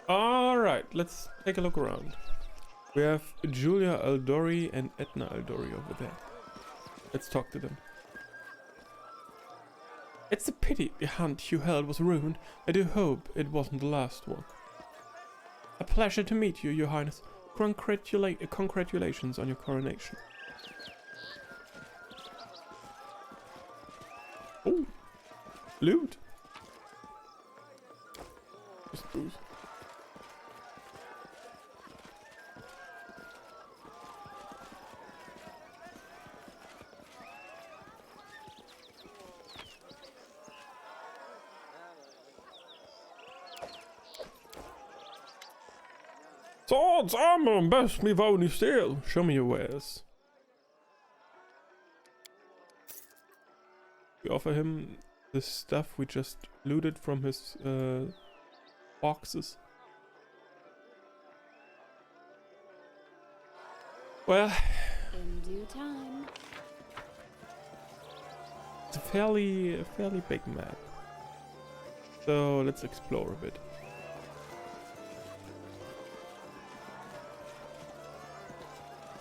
Alright, let's take a look around. We have Julia Aldori and Edna Aldori over there. Let's talk to them. It's a pity the hunt you held was ruined. I do hope it wasn't the last one. A pleasure to meet you, Your Highness. Congratulations on your coronation. Oh, loot. Just booze. Swords, armor, and best me only steel. Show me your wares. We offer him the stuff we just looted from his boxes. Well, in due time. It's a fairly big map. So let's explore a bit.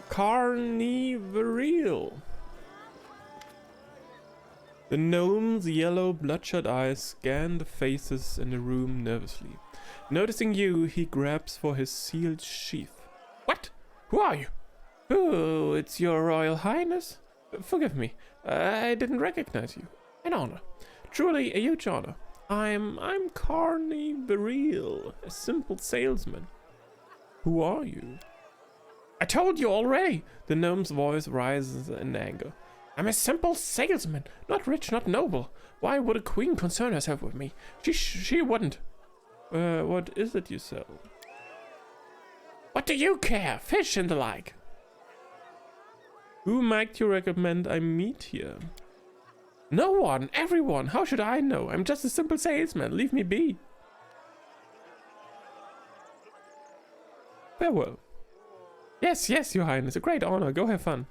Carnival. The gnome's yellow bloodshot eyes scan the faces in the room nervously. Noticing you, he grabs for his sealed sheath. What? Who are you? Oh, it's your Royal Highness? Forgive me, I didn't recognize you. An honor. Truly a huge honor. I'm Carnival, a simple salesman. Who are you? I told you already! The gnome's voice rises in anger. I'm a simple salesman, not rich, not noble. Why would a queen concern herself with me? She wouldn't. What is it you sell? What do you care? Fish and the like. Who might you recommend I meet here? No one, everyone. How should I know? I'm just a simple salesman. Leave me be. Farewell. Yes, yes, Your Highness. A great honor. Go have fun.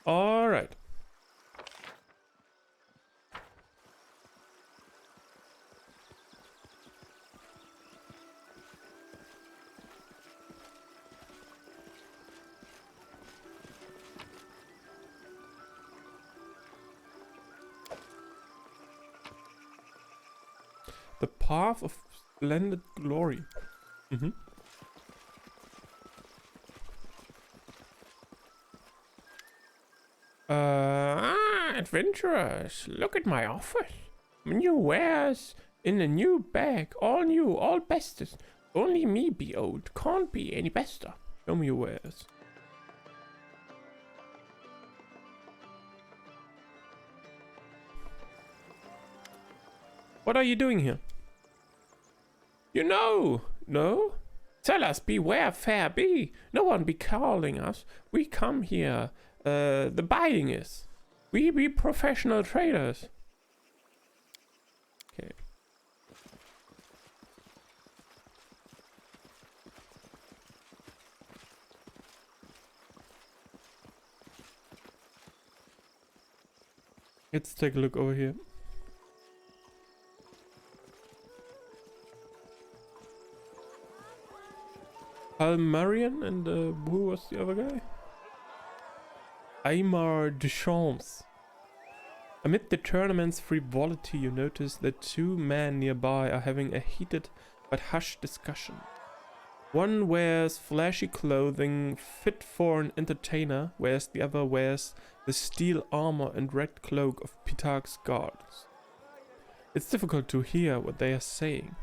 All right. The path of splendid glory. Adventurers, look at my office. New wares in a new bag, all new, all bestest. Only me be old, can't be any bester. Show me your wares. What are you doing here? You know, no? Tell us, beware, fair be. No one be calling us. We come here, the buying is. We be professional traders. Okay. Let's take a look over here. Palmarian and who was the other guy? Aymar Deschamps. Amid the tournament's frivolity, you notice that two men nearby are having a heated but hushed discussion. One wears flashy clothing fit for an entertainer, whereas the other wears the steel armor and red cloak of Pitarch's guards. It's difficult to hear what they are saying.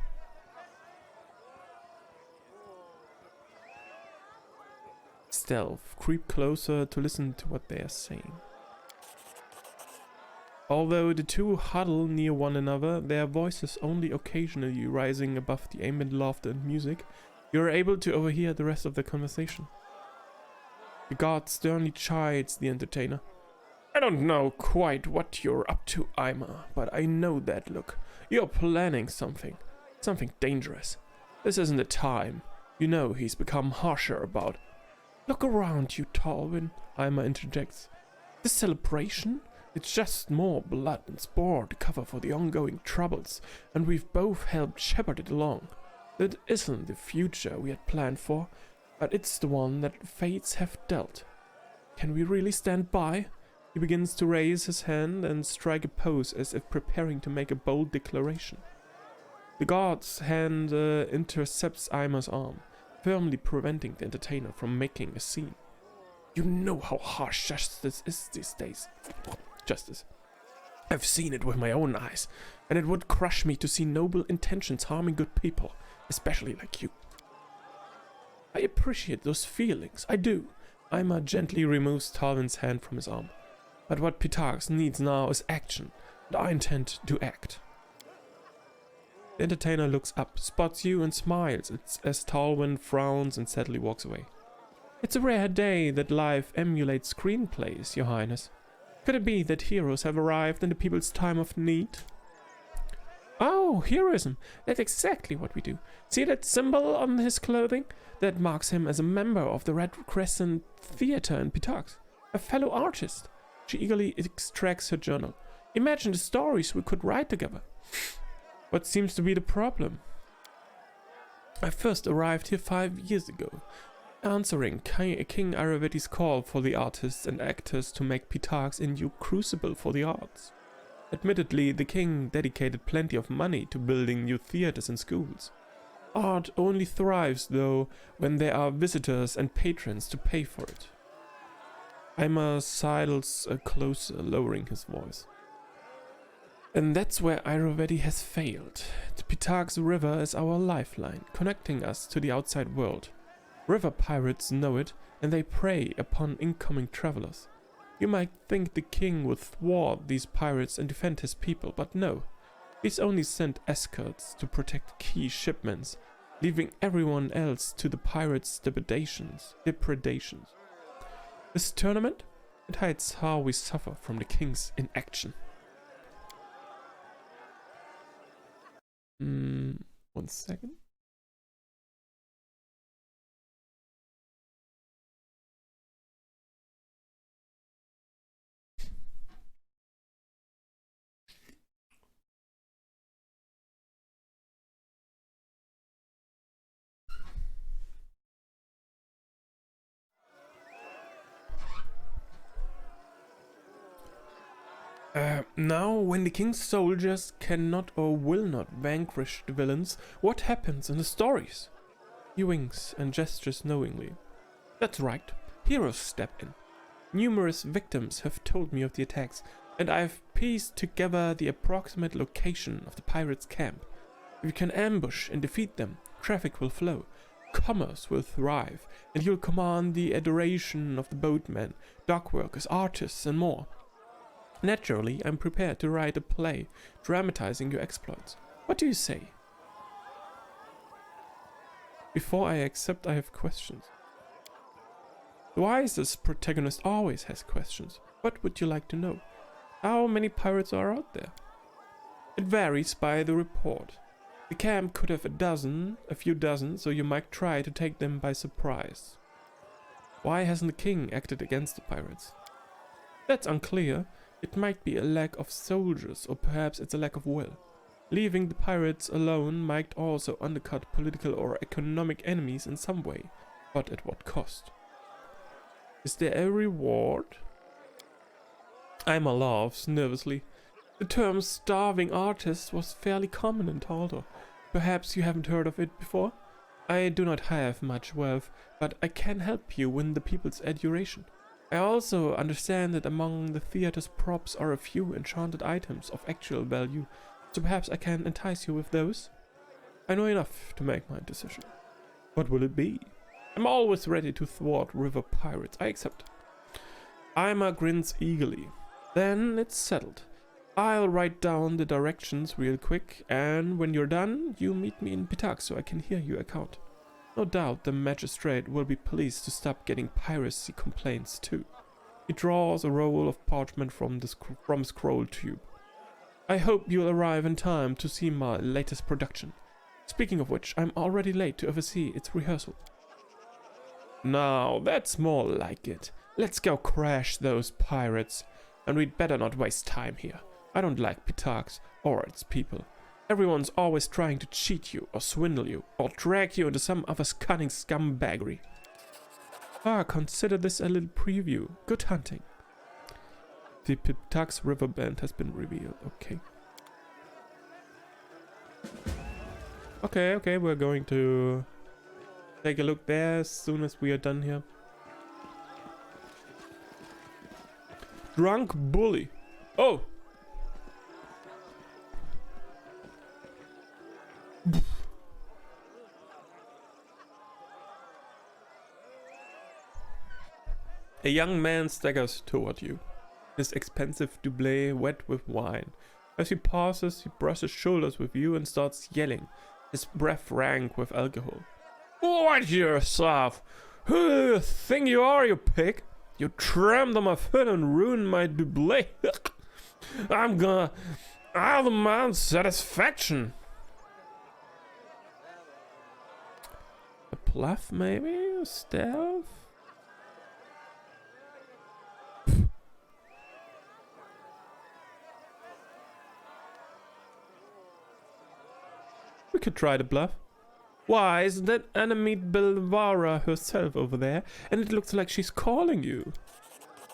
Stealth. Creep closer to listen to what they are saying. Although the two huddle near one another, their voices only occasionally rising above the ambient laughter and music, you are able to overhear the rest of the conversation. The guard sternly chides the entertainer. I don't know quite what you're up to, Ima, but I know that look. You're planning something. Something dangerous. This isn't the time. You know he's become harsher about. Look around you, Talwyn, Ima interjects. This celebration? It's just more blood and spore to cover for the ongoing troubles, and we've both helped shepherd it along. That isn't the future we had planned for, but it's the one that fates have dealt. Can we really stand by? He begins to raise his hand and strike a pose as if preparing to make a bold declaration. The god's hand intercepts Ima's arm, firmly preventing the entertainer from making a scene. You know how harsh justice is these days. Justice. I've seen it with my own eyes, and it would crush me to see noble intentions harming good people, especially like you. I appreciate those feelings, I do. Ima gently removes Talwyn's hand from his arm. But what Pitarchs needs now is action, and I intend to act. The entertainer looks up, spots you, and smiles as Talwyn frowns and sadly walks away. It's a rare day that life emulates screenplays, Your Highness. Could it be that heroes have arrived in the people's time of need? Oh, heroism. That's exactly what we do. See that symbol on his clothing? That marks him as a member of the Red Crescent Theatre in Pitarchs. A fellow artist. She eagerly extracts her journal. Imagine the stories we could write together. What seems to be the problem? I first arrived here 5 years ago, answering King Aravetti's call for the artists and actors to make Pitarchs a new crucible for the arts. Admittedly, the king dedicated plenty of money to building new theaters and schools. Art only thrives, though, when there are visitors and patrons to pay for it. Ima sidles closer, lowering his voice. And that's where Aravetti has failed. The Pitarchs River is our lifeline, connecting us to the outside world. River pirates know it, and they prey upon incoming travelers. You might think the king would thwart these pirates and defend his people, but no. He's only sent escorts to protect key shipments, leaving everyone else to the pirates' depredations. This tournament? It hides how we suffer from the king's inaction. 1 second. Now, when the king's soldiers cannot or will not vanquish the villains, what happens in the stories? He winks and gestures knowingly. That's right, heroes step in. Numerous victims have told me of the attacks, and I've pieced together the approximate location of the pirates' camp. If you can ambush and defeat them, traffic will flow, commerce will thrive, and you'll command the adoration of the boatmen, dock workers, artists, and more. Naturally, I'm prepared to write a play, dramatizing your exploits. What do you say? Before I accept, I have questions. The wisest protagonist always has questions. What would you like to know? How many pirates are out there? It varies by the report. The camp could have a few dozen, so you might try to take them by surprise. Why hasn't the king acted against the pirates? That's unclear. It might be a lack of soldiers, or perhaps it's a lack of will. Leaving the pirates alone might also undercut political or economic enemies in some way, but at what cost? Is there a reward? Ima laughs nervously. The term starving artist was fairly common in Taldor. Perhaps you haven't heard of it before? I do not have much wealth, but I can help you win the people's adoration. I also understand that among the theater's props are a few enchanted items of actual value, so perhaps I can entice you with those? I know enough to make my decision. What will it be? I'm always ready to thwart river pirates, I accept. Ima grins eagerly. Then it's settled. I'll write down the directions real quick, and when you're done, you meet me in Pitarchs so I can hear your account. No doubt the magistrate will be pleased to stop getting piracy complaints too. He draws a roll of parchment from a scroll tube. I hope you'll arrive in time to see my latest production. Speaking of which, I'm already late to oversee its rehearsal. Now, that's more like it. Let's go crash those pirates. And we'd better not waste time here. I don't like Pitarchs or its people. Everyone's always trying to cheat you or swindle you or drag you into some other cunning scumbaggery. Ah, consider this a little preview. Good hunting. The Pitarchs river band has been revealed. Okay. Okay, we're going to take a look there as soon as we are done here. Drunk bully. Oh! A young man staggers toward you, his expensive doublet wet with wine. As he passes, he brushes shoulders with you and starts yelling, his breath rank with alcohol. Watch yourself! Who do you think you are, you pig? You trampled on my foot and ruined my doublet. I'm gonna demand satisfaction. A bluff, maybe? A stealth? We could try the bluff. Why, isn't that enemy Belvara herself over there? And it looks like she's calling you.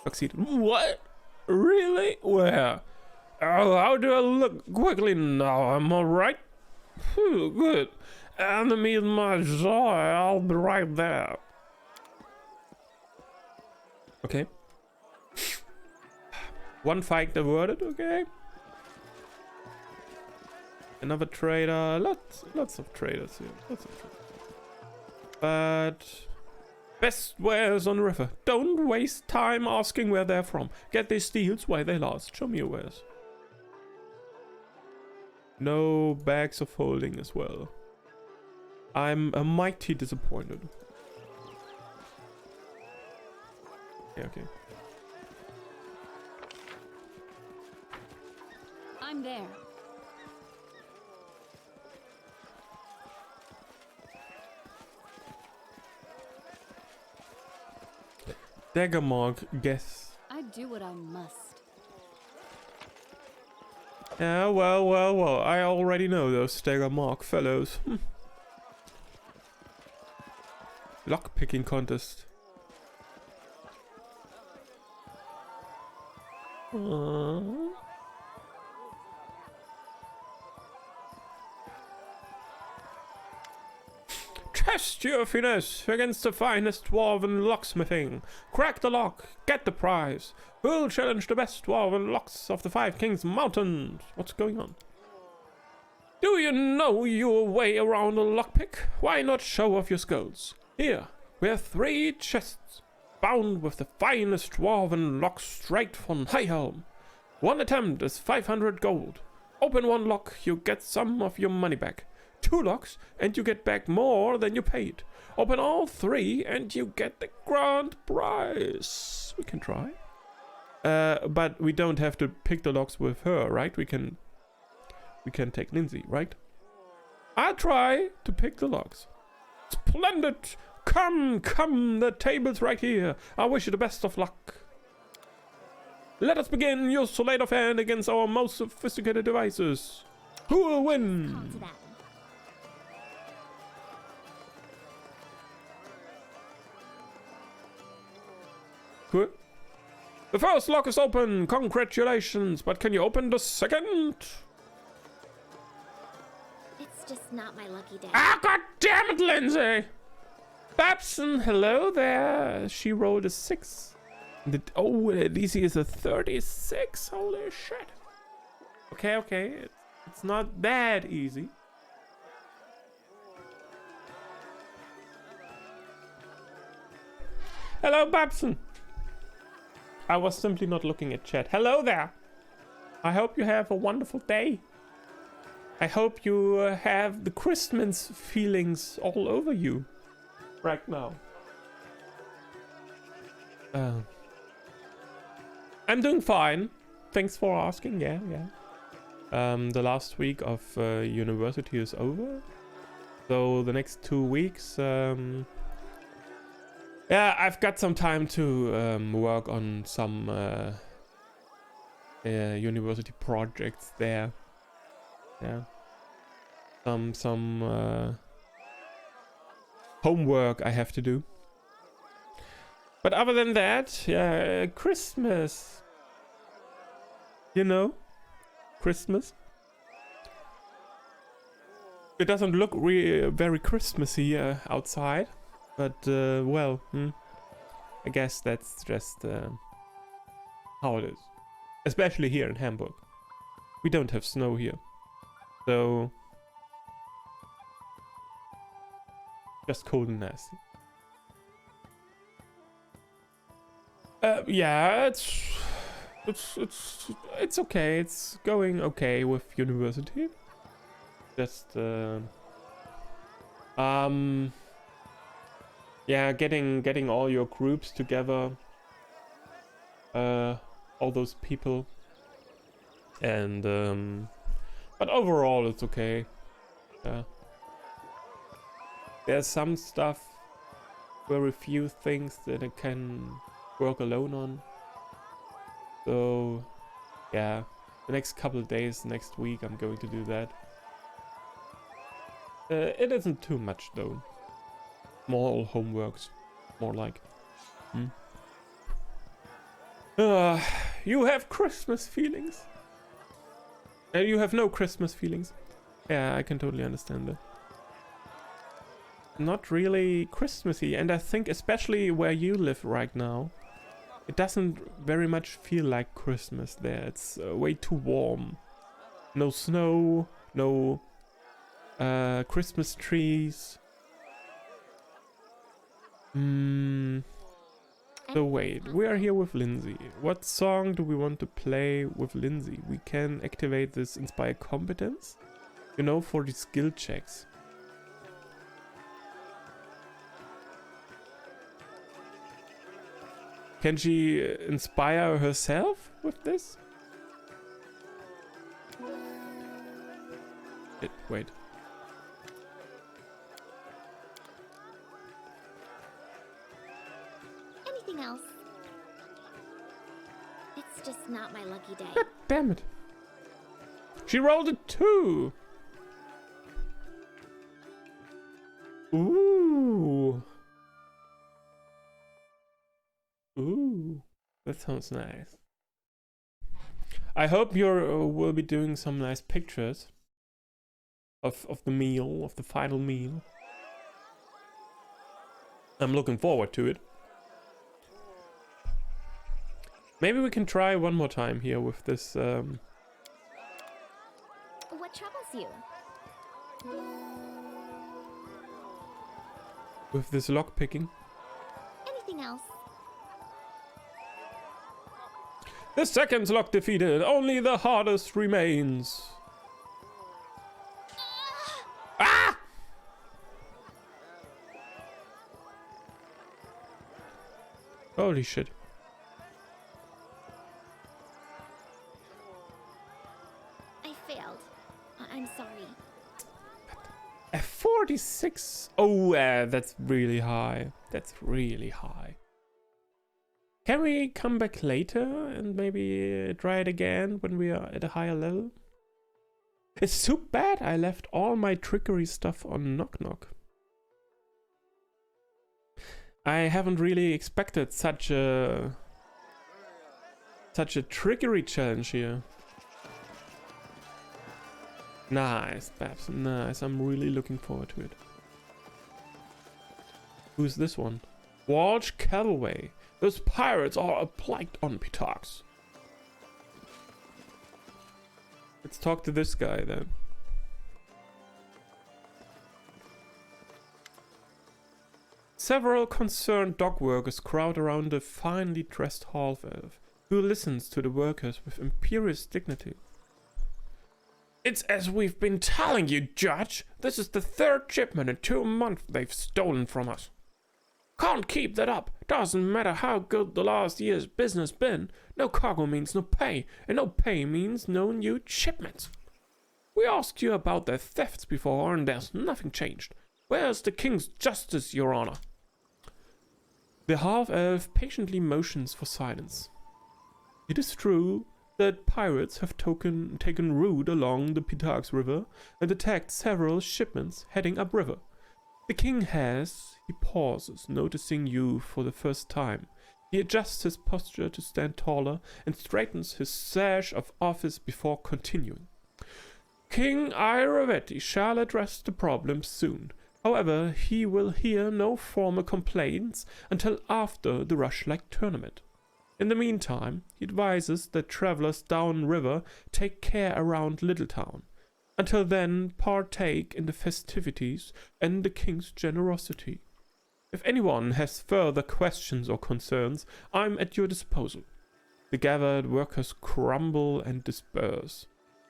Succeed. What? Really? Where? Oh, how do I look? Quickly now, I'm alright. Good. Enemy in my joy, I'll be right there. Okay. One fight averted, okay. Another trader, lots of traders here, But best wares on the river. Don't waste time asking where they're from. Get these deals while they last. Show me your wares. No bags of holding as well. I'm mighty disappointed. Okay. I'm there. Dagger mark, guess. I do what I must. Yeah, well. I already know those dagger mark fellows. Lock picking contest. Test your finesse against the finest dwarven locksmithing. Crack the lock, get the prize. Who'll challenge the best dwarven locks of the 5 Kings Mountains? What's going on? Do you know your way around a lockpick? Why not show off your skills? Here, we have 3 chests, bound with the finest dwarven locks straight from Highhelm. 1 attempt is 500 gold. Open 1 lock, you get some of your money back. 2 locks, and you get back more than you paid. Open all 3, and you get the grand prize. We can try. But we don't have to pick the locks with her, right? We can take Lindsay, right? I'll try to pick the locks. Splendid! Come, the table's right here. I wish you the best of luck. Let us begin your sleight of hand against our most sophisticated devices. Who will win? Cool. The first lock is open. Congratulations. But can you open the second? It's just not my lucky day. Ah, god damn it, Lindsay! Babson, hello there. She rolled a 6. Oh, at least he is a 36. Holy shit. Okay. It's not that easy. Hello, Babson. I was simply not looking at chat. Hello there. I hope you have a wonderful day. I hope you have the Christmas feelings all over you right now. I'm doing fine. Thanks for asking. Yeah. The last week of university is over. So the next 2 weeks, yeah, I've got some time to work on some university projects there. Yeah. Some homework I have to do. But other than that, yeah, Christmas. You know, Christmas. It doesn't look very Christmassy outside, but well, I guess that's just how it is. Especially here in Hamburg. We don't have snow here, so just cold and nasty. Yeah, it's okay. It's going okay with university. Just yeah, getting all your groups together, all those people, and but overall it's okay. Yeah, there's some stuff, very few things that I can work alone on. So yeah, the next couple of days, next week, I'm going to do that. It isn't too much though. Small homeworks, more like. You have Christmas feelings. You have no Christmas feelings. Yeah, I can totally understand that. Not really Christmassy, and I think especially where you live right now, it doesn't very much feel like Christmas there. It's way too warm. No snow, no Christmas trees. So wait, we are here with Lindsay. What song do we want to play with Lindsay? We can activate this Inspire Competence, you know, for the skill checks. Can she inspire herself with this? Wait. Anything else? It's just not my lucky day. God damn it. She rolled a 2. Ooh. Ooh. That sounds nice. I hope you will be doing some nice pictures of the meal, of the final meal. I'm looking forward to it. Maybe we can try one more time here with this. What troubles you? With this lock picking. Anything else? The second lock defeated. Only the hardest remains. Ah! Holy shit. I failed. I'm sorry. A 46. Oh, that's really high. That's really high. Can we come back later and maybe try it again when we are at a higher level? It's too bad I left all my trickery stuff on Knock Knock. I haven't really expected such a trickery challenge here. Nice, Babs, nice. I'm really looking forward to it. Who's this one? Walsh Calloway. Those pirates are a plague on Pitax. Let's talk to this guy then. Several concerned dock workers crowd around a finely dressed half-elf, who listens to the workers with imperious dignity. It's as we've been telling you, Judge. This is the third shipment in 2 months they've stolen from us. Can't keep that up. Doesn't matter how good the last year's business been. No cargo means no pay, and no pay means no new shipments. We asked you about their thefts before, and there's nothing changed. Where's the king's justice, Your Honor? The half-elf patiently motions for silence. It is true that pirates have taken route along the Pitax River and attacked several shipments heading upriver. The king has... He pauses, noticing you for the first time. He adjusts his posture to stand taller and straightens his sash of office before continuing. King Iravetti shall address the problem soon. However, he will hear no formal complaints until after the Rush-like tournament. In the meantime, he advises that travelers downriver take care around Littletown. Until then, partake in the festivities and the king's generosity. If anyone has further questions or concerns, I'm at your disposal. The gathered workers crumble and disperse,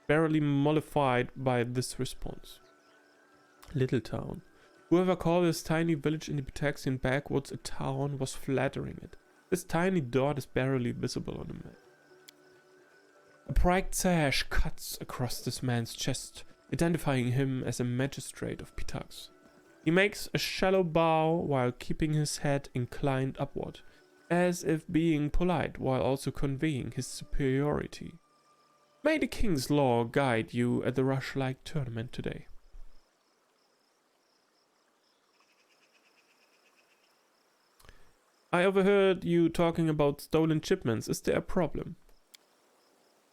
barely mollified by this response. Littletown. Whoever called this tiny village in the Pitaxian backwoods a town was flattering it. This tiny dot is barely visible on the map. A bright sash cuts across this man's chest, identifying him as a magistrate of Pitax. He makes a shallow bow while keeping his head inclined upward, as if being polite while also conveying his superiority. May the king's law guide you at the Rush-like tournament today. I overheard you talking about stolen shipments. Is there a problem?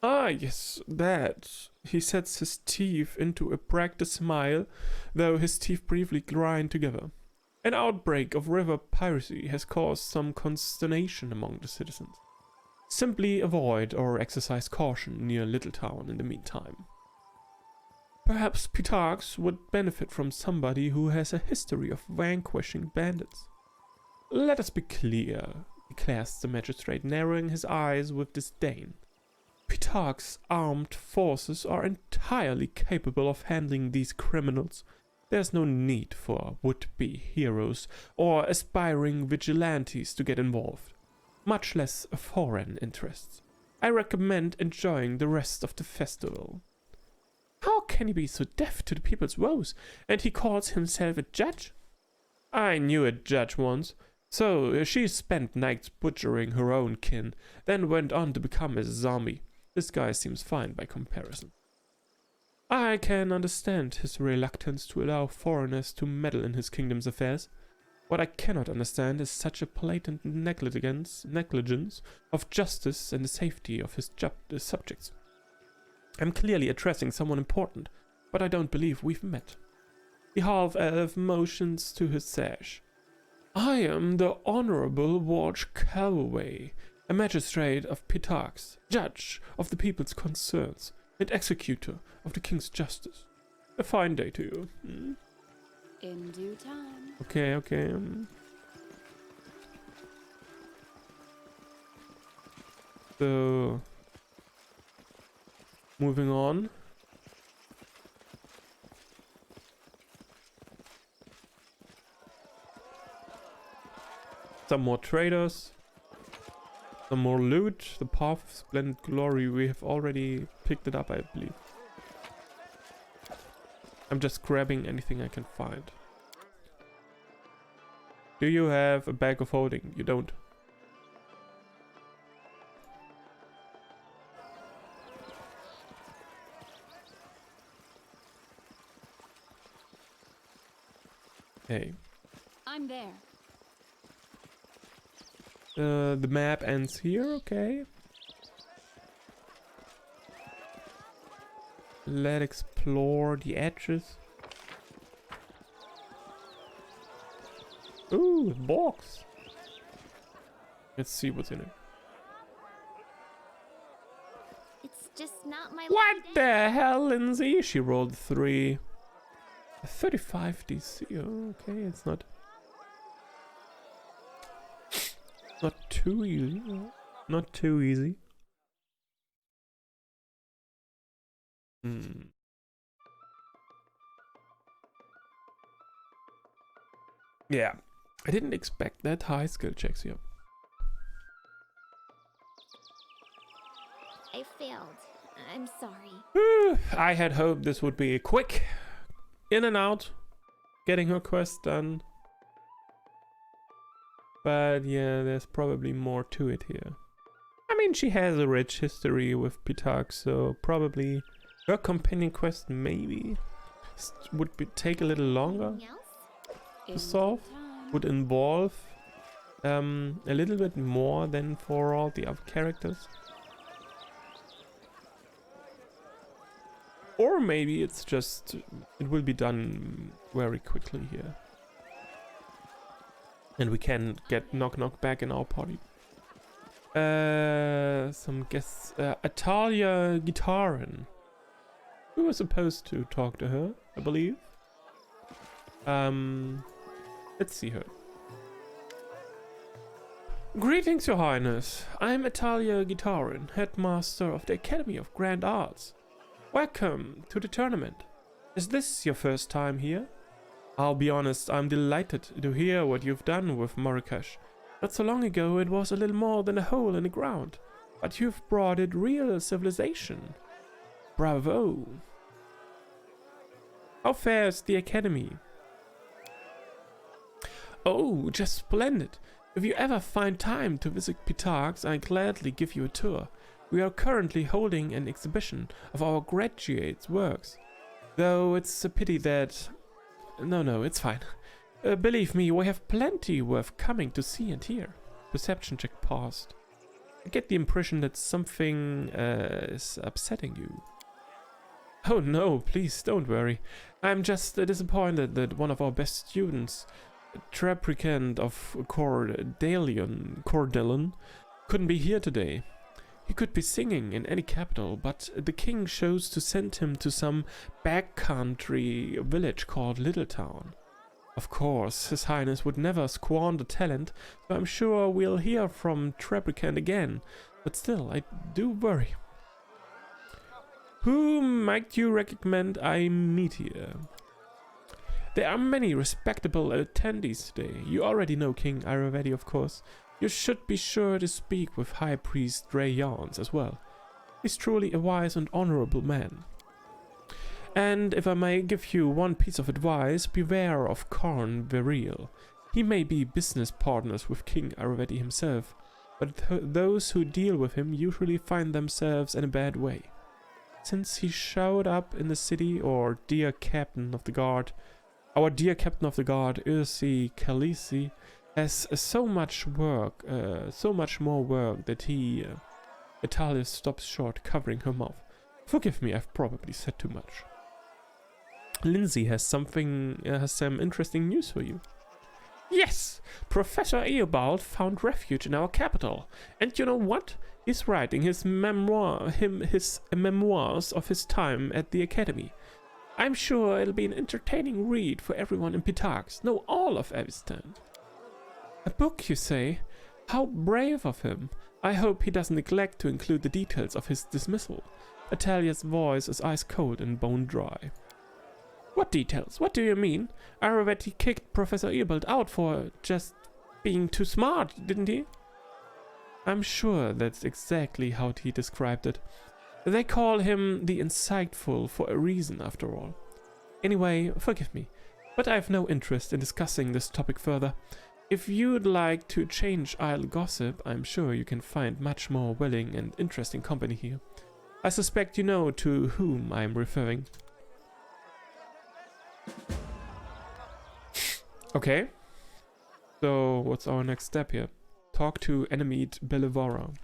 Ah, yes, that. He sets his teeth into a practiced smile, though his teeth briefly grind together. An outbreak of river piracy has caused some consternation among the citizens. Simply avoid or exercise caution near Littletown in the meantime. Perhaps Pitax would benefit from somebody who has a history of vanquishing bandits. Let us be clear, declares the magistrate, narrowing his eyes with disdain. Pitax's armed forces are entirely capable of handling these criminals. There's no need for would-be heroes or aspiring vigilantes to get involved, much less foreign interests. I recommend enjoying the rest of the festival. How can he be so deaf to the people's woes, and he calls himself a judge? I knew a judge once. So she spent nights butchering her own kin, then went on to become a zombie. This guy seems fine by comparison. I can understand his reluctance to allow foreigners to meddle in his kingdom's affairs. What I cannot understand is such a blatant negligence of justice and the safety of his subjects. I'm clearly addressing someone important, but I don't believe we've met. The half-elf motions to his sash. I am the Honorable Watch Calloway, a magistrate of Pitax, judge of the people's concerns, and executor of the king's justice. A fine day to you. In due time. Okay. So, moving on. Some more traders. Some more loot. The Path of Splendid Glory. We have already picked it up, I believe. I'm just grabbing anything I can find. Do you have a bag of holding? You don't. Hey. I'm there. The map ends here, okay. Let's explore the edges. Ooh, a box. Let's see what's in it. It's just not my What lucky day. the hell, Lindsay? She rolled 3. A 35 DC. Oh, okay, it's not too easy. Not too easy. Yeah. I didn't expect that high skill checks here. I failed. I'm sorry. I had hoped this would be a quick in and out, getting her quest done. But yeah, there's probably more to it here. I mean, she has a rich history with Pitak, so probably her companion quest maybe would take a little longer Anything else? to solve. Would involve a little bit more than for all the other characters. Or maybe it's just, it will be done very quickly here. And we can get Knock Knock back in our party. Some guests. Atalia Gitarin. We were supposed to talk to her, I believe. Let's see her. Greetings, Your Highness. I'm Atalia Gitarin, headmaster of the Academy of Grand Arts. Welcome to the tournament. Is this your first time here? I'll be honest, I'm delighted to hear what you've done with Marrakesh. Not so long ago it was a little more than a hole in the ground, but you've brought it real civilization. Bravo. How fares the Academy? Oh, just splendid. If you ever find time to visit Pitarchs, I'll gladly give you a tour. We are currently holding an exhibition of our graduates' works. Though it's a pity that... No, it's fine. Believe me, we have plenty worth coming to see and hear. Perception check passed. I get the impression that something is upsetting you. Oh no, please don't worry. I'm just disappointed that one of our best students, Treprecant of Cordelion, couldn't be here today. He could be singing in any capital, but the king chose to send him to some backcountry village called Littletown. Of course, His Highness would never squander talent, so I'm sure we'll hear from Treprecant again, but still, I do worry. Who might you recommend I meet here? There are many respectable attendees today. You already know King Iravedi, of course. You should be sure to speak with High Priest Drayans as well. He's truly a wise and honorable man. And if I may give you one piece of advice, beware of Karn Veril. He may be business partners with King Iravedi himself, but those who deal with him usually find themselves in a bad way. Since he showed up in the city, our dear captain of the guard, Ursi Khaleesi, has so much work, so much more work that Italia stops short covering her mouth. Forgive me, I've probably said too much. Lindsay has some interesting news for you. Yes, Professor Eobald found refuge in our capital, and you know what? He's writing his memoirs of his time at the academy. I'm sure it'll be an entertaining read for everyone in Pitarchs, no, all of Avistan. A book, you say? How brave of him. I hope he doesn't neglect to include the details of his dismissal. Atalia's voice is ice cold and bone dry. What details? What do you mean? Iravedi kicked Professor Eobald out for just being too smart, didn't he? I'm sure that's exactly how he described it. They call him the Insightful for a reason, after all. Anyway, forgive me, but I have no interest in discussing this topic further. If you'd like to change idle gossip, I'm sure you can find much more willing and interesting company here. I suspect you know to whom I'm referring. Okay. So, what's our next step here? Talk to Enemid Belivara.